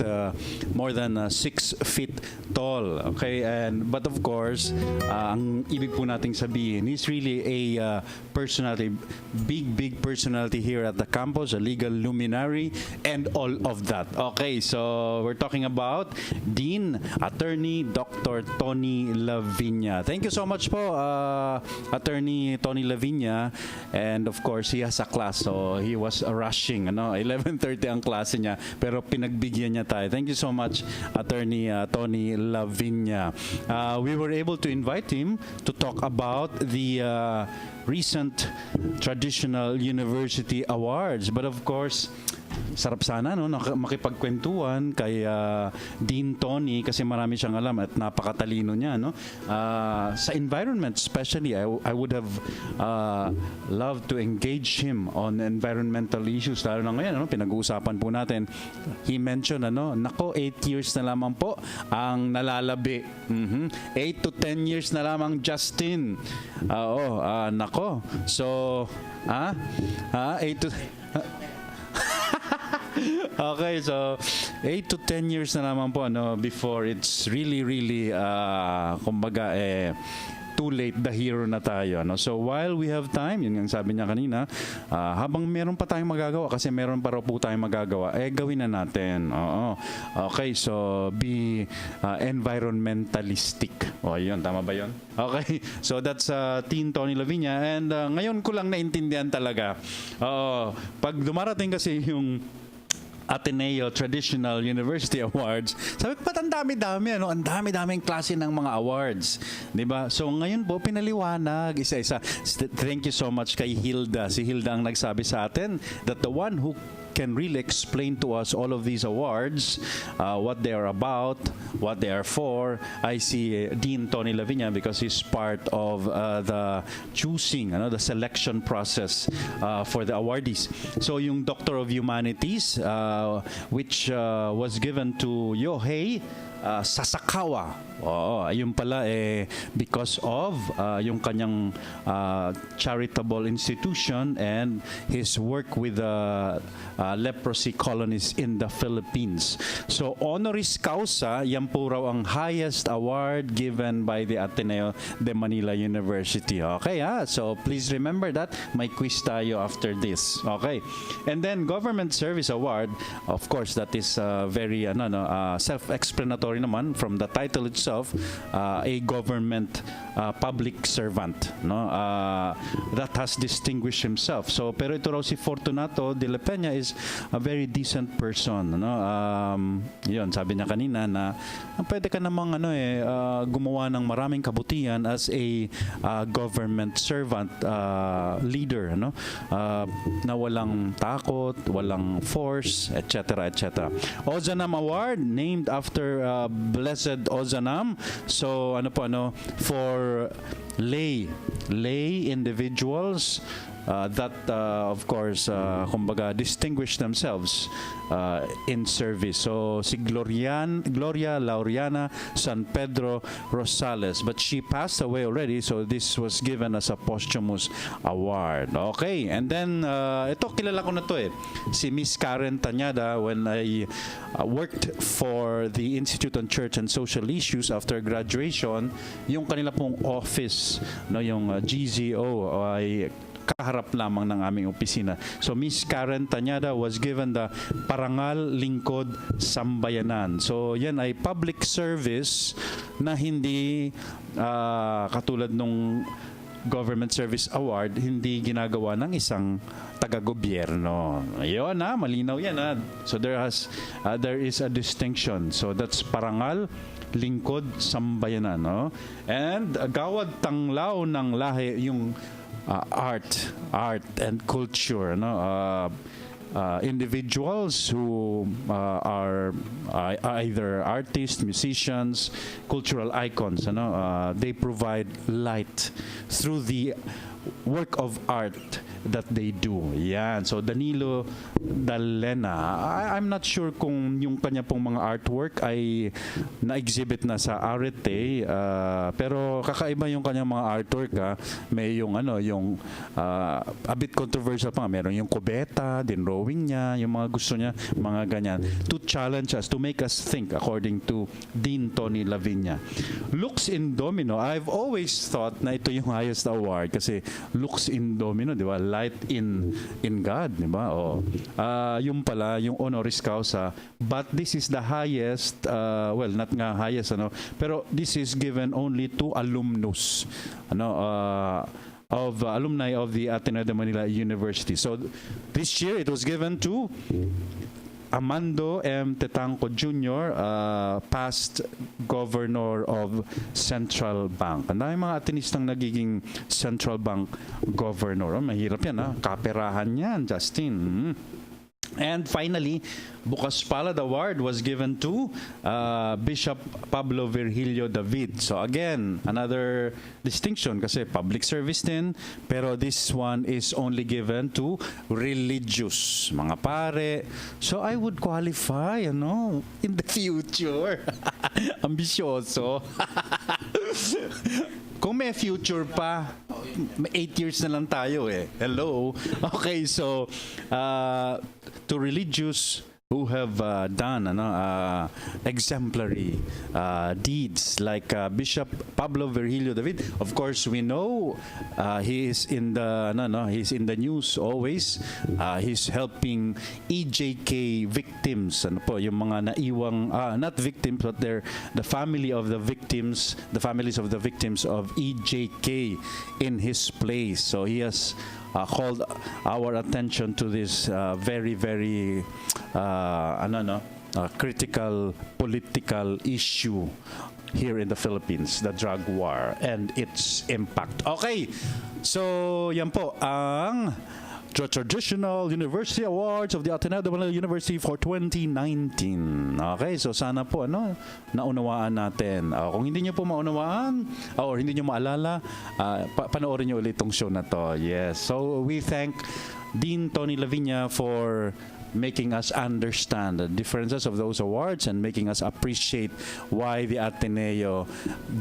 more than 6 feet tall. Okay, but of course, ang ibig po nating sabihin, he's really a personality, big personality here at the campus, a legal luminary, and all of that. Okay, so we're talking about Dean Attorney Dr. Tony Laviña. Thank you so much po, Attorney Tony Laviña. And of course, he has a class, so he was rushing. 11:30 ang klase niya, pero pinagbigyan niya tayo. Thank you so much, Attorney Tony Laviña. We were able to invite him to talk about the recent Traditional University Awards. But of course, sarap sana makipagkwentuhan kay Dean Tony kasi marami siyang alam at napakatalino niya. Sa environment especially, I would have loved to engage him on environmental issues. Lalo na ngayon, pinag-uusapan po natin. He mentioned, 8 years na lamang po ang nalalabi. 8 to 10 years na lamang, Justin. Nako. So, 8 to... Okay, so 8 to 10 years na naman po before it's really kumbaga too late, the hero na tayo. So while we have time, yun ang sabi niya kanina, habang meron pa tayong magagawa, kasi meron pa raw po tayong magagawa, gawin na natin. Okay, so be environmentalistic. Yun, tama ba yun? Okay, so that's Teen Tony Laviña. And ngayon ko lang naintindihan talaga. Pag dumarating kasi yung Ateneo Traditional University Awards. Sabi ko, ba't ang dami-dami? Ang dami-daming klase ng mga awards. Diba? So ngayon po, pinaliwanag isa-isa. Thank you so much kay Hilda. Si Hilda ang nagsabi sa atin that the one who can really explain to us all of these awards, what they are about, what they are for. I see Dean Tony Laviña because he's part of the choosing, the selection process for the awardees. So yung Doctor of Humanities, which was given to Yohei Sasakawa. Ayun pala because of yung kanyang charitable institution and his work with leprosy colonies in the Philippines. So honoris causa, yan po raw ang highest award given by the Ateneo de Manila University. Okay, so please remember that. May quiz tayo after this. Okay. And then Government Service Award, of course, that is very self-explanatory naman from the title itself. A government public servant that has distinguished himself. So pero ito raw si Fortunato de la Peña is a very decent person. Yun, sabi niya kanina na pwede ka namang gumawa ng maraming kabutihan as a government servant leader, na walang takot, walang force, etc. Ozanam Award named after Blessed Ozanam. So for lay individuals that of course kumbaga distinguished themselves in service. So si Gloria Laureana San Pedro Rosales, but she passed away already, so this was given as a posthumous award. Okay, and then ito kilala ko na to si Miss Karen Tañada. When I worked for the Institute on Church and Social Issues after graduation, yung kanila pong office, no, yung GZO ay kaharap lamang ng aming opisina. So Miss Karen Tañada was given the Parangal Lingkod Sambayanan. So yan ay public service na hindi katulad nung Government Service Award, hindi ginagawa ng isang taga-gobyerno. Ayun malinaw yan So there is a distinction. So that's Parangal Lingkod Sambayanan, no? And gawad tanglaw ng lahi yung art and culture, no? Individuals who are either artists, musicians, cultural icons, they provide light through the work of art that they do. Yan. So Danilo Dalena, I'm not sure kung yung kanya pong mga artwork ay na-exhibit na sa Arete, pero kakaiba yung kanyang mga artwork. May yung a bit controversial pa. Meron yung kubeta, din drawing niya, yung mga gusto niya, mga ganyan. To challenge us, to make us think, according to Dean Tony Laviña. Lux in Domino, I've always thought na ito yung highest award kasi Lux in Domino, di ba? Light in God, di ba? Yung pala, yung honoris causa. But this is the highest, well, not nga highest, pero this is given only to alumnus, of alumni of the Ateneo de Manila University. So this year it was given to Amando M. Tetanco Jr., past governor of Central Bank. Ang dami mga Atenistang nagiging Central Bank governor. Mahirap yan, kaperahan yan, Justin. And finally, Bukas Palad Award was given to Bishop Pablo Virgilio David. So again, another distinction kasi public service din, pero this one is only given to religious, mga pare. So I would qualify, in the future. Ambisyoso. Kung may future pa, 8 years na lang tayo Hello. Okay, so to religious who have done exemplary deeds like Bishop Pablo Virgilio David. Of course, we know he is in the he's in the news always. He's helping EJK victims. Yung mga naiwang not victims but they're the family of the victims, the families of the victims of EJK in his place. So he has called our attention to this very, very critical political issue here in the Philippines, the drug war and its impact. Okay, so yan po ang Traditional University Awards of the Ateneo de Manila University for 2019. Okay, so sana po naunawaan natin. Kung hindi niyo po maunawaan or hindi niyo maalala, panoorin niyo ulit itong show na to. Yes, so we thank Dean Tony Laviña for making us understand the differences of those awards and making us appreciate why the Ateneo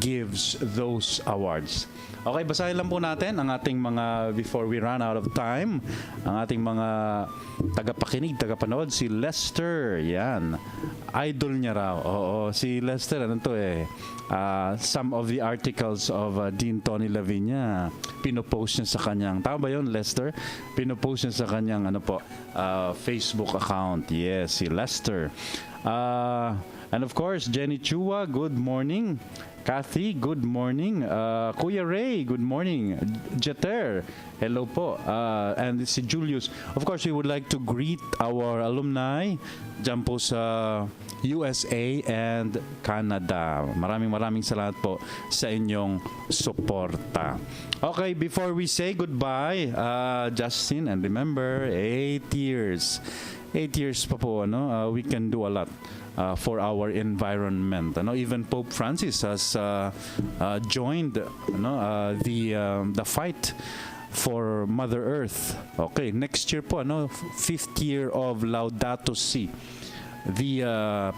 gives those awards. Okay, basahin lang po natin ang ating mga, before we run out of time, ang ating mga tagapakinig, tagapanood, si Lester, yan. Idol niya raw. Oo, si Lester, some of the articles of Dean Tony Laviña, pinopost niya sa kanyang, tama ba yun, Lester? Pinopost niya sa kanyang, Facebook account. Yes, si Lester. And of course, Jenny Chua, good morning. Kathy, good morning. Kuya Ray, good morning. Jeter, hello po. And si Julius. Of course, we would like to greet our alumni dyan po sa USA and Canada. Maraming salamat po sa inyong suporta. Okay, before we say goodbye, Justin, and remember, 8 years. 8 years pa po, we can do a lot for our environment. Even Pope Francis has joined the fight for Mother Earth. Okay, next year po, ano, fifth year of Laudato Si, the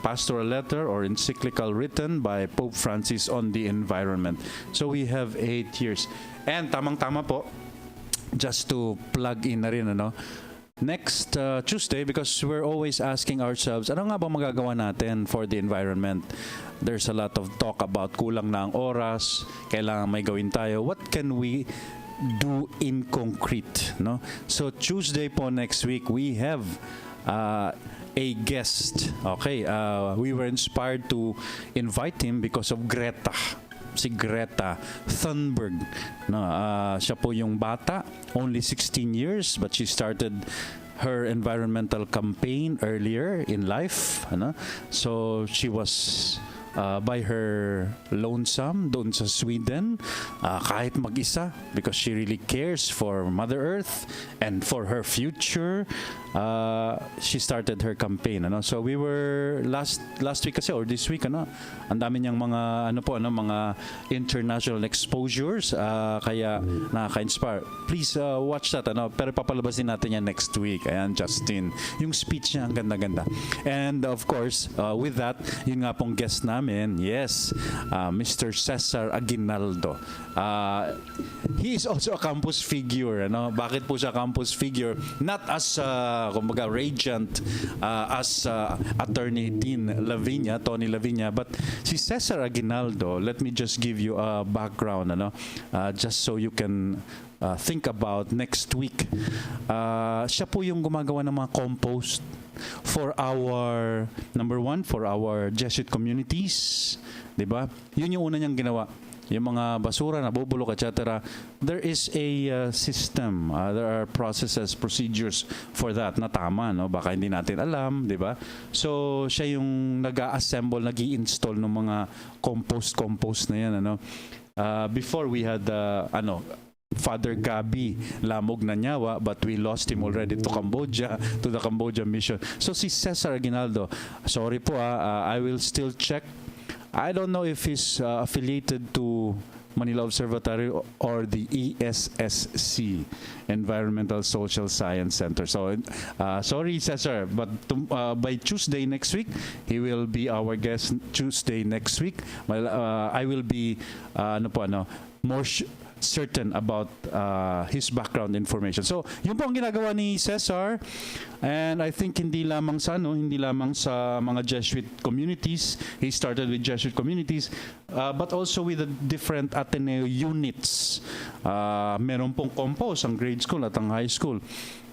pastoral letter or encyclical written by Pope Francis on the environment. So we have 8 years. And tamang-tama po, just to plug in na rin, ano, next Tuesday, because we're always asking ourselves, ano nga ba magagawa natin for the environment? There's a lot of talk about kulang na ang oras, kailangan may gawin tayo. What can we do in concrete? No? So Tuesday po next week, we have a guest. Okay, we were inspired to invite him because of Greta. Si Greta Thunberg. No, siya po yung bata, only 16 years, but she started her environmental campaign earlier in life. Ano? So she was by her lonesome doon sa Sweden, kahit mag-isa, because she really cares for Mother Earth and for her future. She started her campaign, ano. So we were last week kasi, or this week, ano, ang dami niyang mga mga international exposures, kaya nakaka-inspire. Please watch that, ano, pero papalabas din natin yan next week. Ayan, Justin, yung speech niya ang ganda-ganda. And of course, with that, yun nga pong guest namin, yes, Mr. Cesar Aguinaldo. He is also a campus figure, ano. Bakit po siya campus figure? Not as kumbaga radiant as Attorney Dean Laviña, Tony Laviña, but si Cesar Aguinaldo, let me just give you a background, ano, just so you can think about next week. Siya po yung gumagawa ng mga compost for our, number one, for our Jesuit communities, di ba? Yun yung una niyang ginawa. Yung mga basura, nabubulok, etc. There is a system. There are processes, procedures for that na tama, no? Baka hindi natin alam, di ba? So, siya yung nag-assemble, nag-i-install ng mga compost na yan, ano? Before we had, Father Gabi Lamog Nanyawa, but we lost him already to Cambodia, to the Cambodia mission. So si Cesar Aguinaldo, sorry po, I will still check. I don't know if he's affiliated to Manila Observatory or the ESSC, Environmental Social Science Center. So, sorry, Cesar, but by Tuesday next week, he will be our guest. Tuesday next week, well, I will be more certain about his background information. So, yun po ang ginagawa ni Cesar, and I think hindi lamang sa mga Jesuit communities. He started with Jesuit communities, but also with the different Ateneo units. Meron pong compose ang grade school at ang high school.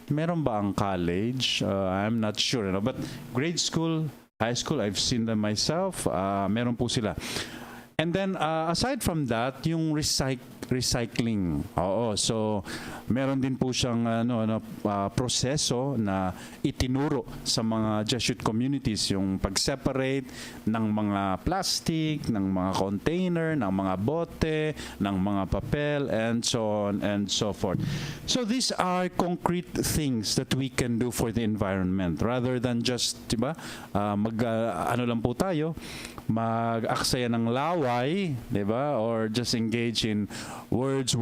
Meron ba ang college? I'm not sure, but grade school, high school, I've seen them myself. Meron po sila. And then, aside from that, yung recycling. Oo, so meron din po siyang proseso na itinuro sa mga Jesuit communities, yung pag-separate ng mga plastic, ng mga container, ng mga bote, ng mga papel, and so on and so forth. So these are concrete things that we can do for the environment rather than just, diba, lang po tayo, mag-aksaya ng laway, diba, or just engage in words,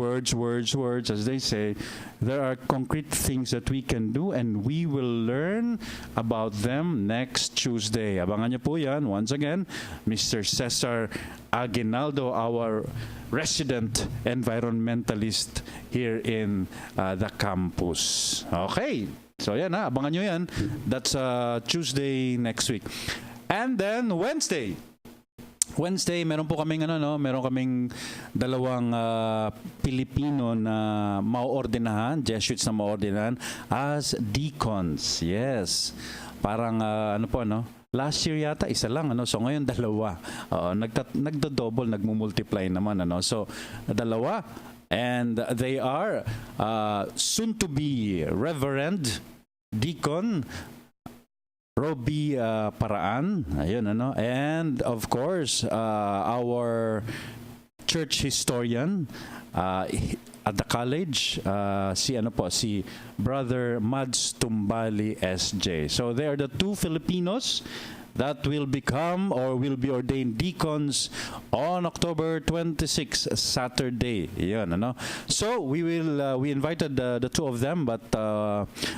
as they say. There are concrete things that we can do, and we will learn about them next Tuesday. Abangan niyo po yan. Once again, Mr. Cesar Aguinaldo, our resident environmentalist here in the campus. Okay. So yan, abangan niyo yan. That's Tuesday next week. And then Wednesday, meron kaming dalawang Pilipino na maoordinahan, Jesuits na maoordinahan as deacons. Yes. Parang last year yata isa lang, so ngayon dalawa. Nagdo-double, nagmumultiply naman, So dalawa, and they are soon to be Reverend Deacon Roby Paraan, ayun, and of course our church historian at the college, si Brother Mads Tumbali SJ. So they are the two Filipinos that will become or will be ordained deacons on October 26, Saturday. Yan, ano? So, we invited the two of them, but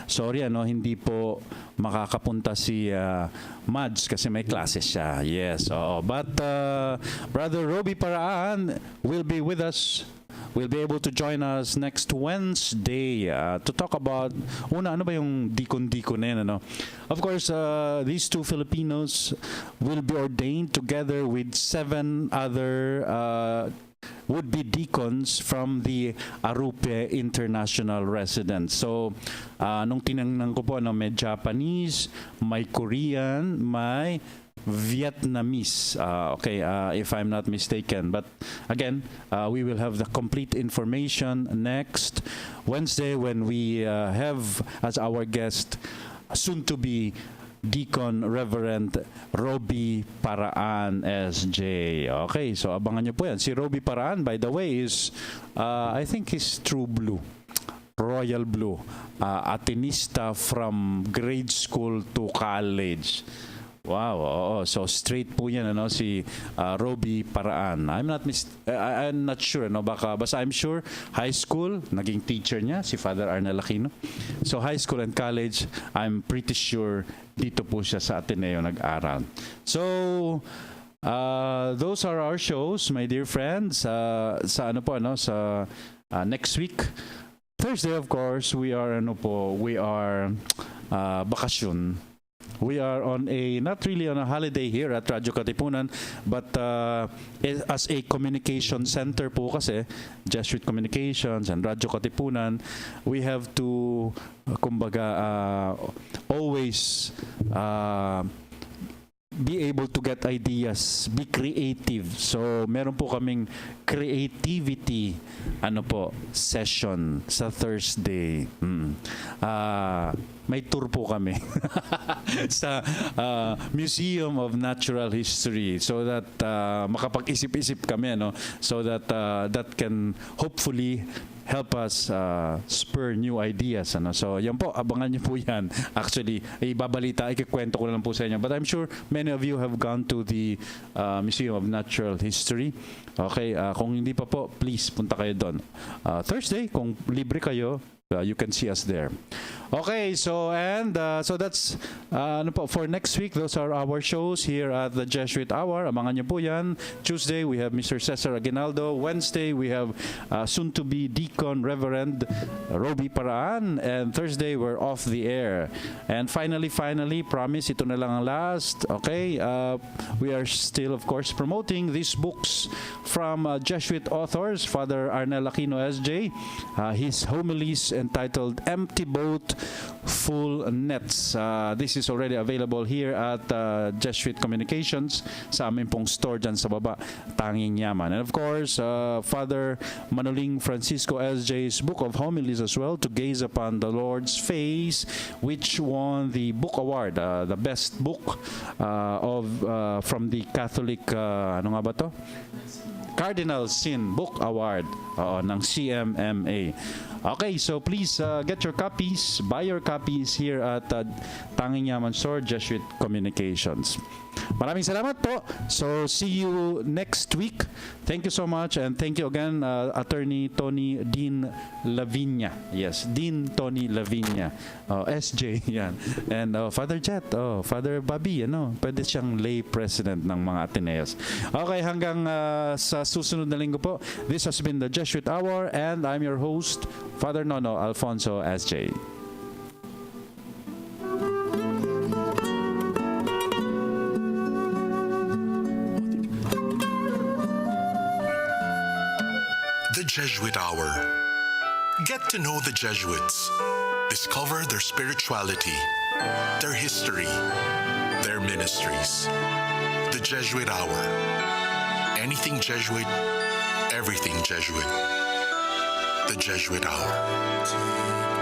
sorry, hindi po makakapunta si Mads kasi may classes siya. Yes, oo. But Brother Roby Paraan will be with us. Will be able to join us next Wednesday to talk about ano ba yung deacon na yan, ano? Of course, these two Filipinos will be ordained together with 7 other would-be deacons from the Arupe International Residence. So, nung tinangnan ko po, may Japanese, may Korean, may Vietnamese, if I'm not mistaken. But again, we will have the complete information next Wednesday when we have as our guest soon-to-be Deacon Reverend Roby Paraan, SJ. Okay, so abangan nyo po yan. Si Roby Paraan, by the way, is, I think he's true blue. Royal blue. Atenista from grade school to college. Wow, oo. So straight po yan, si Roby Paraan. I'm not sure, basta I'm sure high school, naging teacher niya si Father Arnel Aquino. So high school and college, I'm pretty sure dito po siya sa Ateneo nag-aral. So those are our shows, my dear friends. Sa next week, Thursday, of course, we are bakasyon. We are not really on a holiday here at Radyo Katipunan, but as a communication center po kasi, Jesuit Communications and Radyo Katipunan, we have to, always be able to get ideas, be creative. So, meron po kaming creativity session sa Thursday. May tour po kami sa Museum of Natural History so that makapag-isip-isip kami, so that that can hopefully help us spur new ideas. So, yan po, abangan niyo po yan. Actually, ikikwento ko na lang po sa inyo. But I'm sure many of you have gone to the Museum of Natural History. Okay, kung hindi pa po, please punta kayo doon. Thursday, kung libre kayo, you can see us there. Okay, so that's for next week. Those are our shows here at the Jesuit Hour. Abangan niyo po yan. Tuesday, we have Mr. Cesar Aguinaldo. Wednesday, we have soon-to-be Deacon Reverend Roby Paraan. And Thursday, we're off the air. And finally, promise, ito na lang ang last. Okay, we are still, of course, promoting these books from Jesuit authors, Father Arnel Aquino, SJ. His homilies entitled Empty Boat, Full Nets. This is already available here at Jesuit Communications sa amin pong store dyan sa baba, Tanging Yaman. And of course, Father Manoling Francisco SJ's Book of Homilies as well, To Gaze Upon the Lord's Face, which won the book award, the best book from the Catholic, Cardinal Sin Book Award ng CMMA. Okay, so please get your copies, buy your copies here at Tanging Yaman Store, Jesuit Communications. Maraming salamat po. So see you next week. Thank you so much, and thank you again, Attorney Tony Dean Laviña. Yes, Dean Tony Laviña. SJ, yan. And Father Jet, Father Bobby, pwede siyang lay president ng mga Ateneos. Okay, hanggang sa susunod na linggo po. This has been the Jesuit Hour, and I'm your host, Father Nono Alfonso, SJ. The Jesuit Hour. Get to know the Jesuits. Discover their spirituality, their history, their ministries. The Jesuit Hour. Anything Jesuit, everything Jesuit. The Jesuit Hour.